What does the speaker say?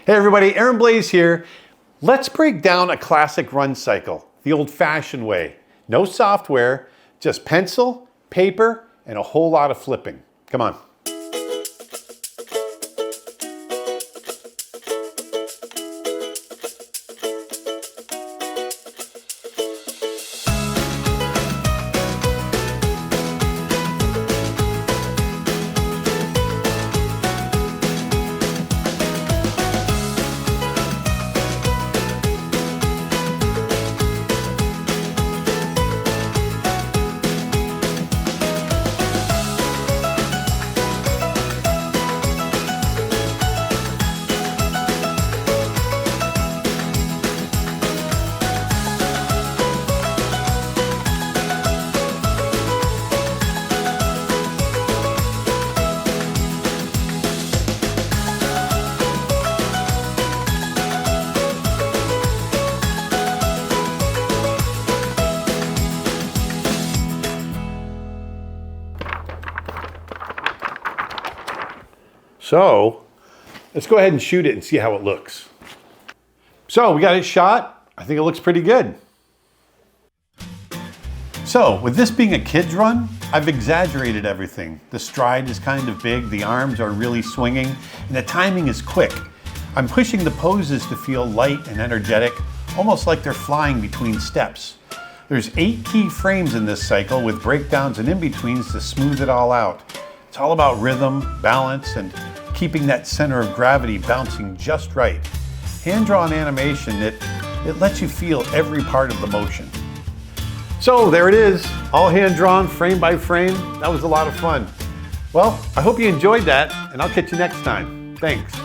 Hey everybody, Blaise here. Let's break down a classic run cycle, the old-fashioned way. No software, just pencil, paper, and a whole lot of flipping. Come on. So let's go ahead and shoot it and see how it looks. So we got it shot. I think it looks pretty good. So with this being a kid's run, I've exaggerated everything. The stride is kind of big, the arms are really swinging, and the timing is quick. I'm pushing the poses to feel light and energetic, almost like they're flying between steps. There's 8 key frames in this cycle with breakdowns and in-betweens to smooth it all out. It's all about rhythm, balance, and keeping that center of gravity bouncing just right. Hand-drawn animation, it lets you feel every part of the motion. So there it is, all hand-drawn, frame by frame. That was a lot of fun. Well, I hope you enjoyed that, and I'll catch you next time. Thanks.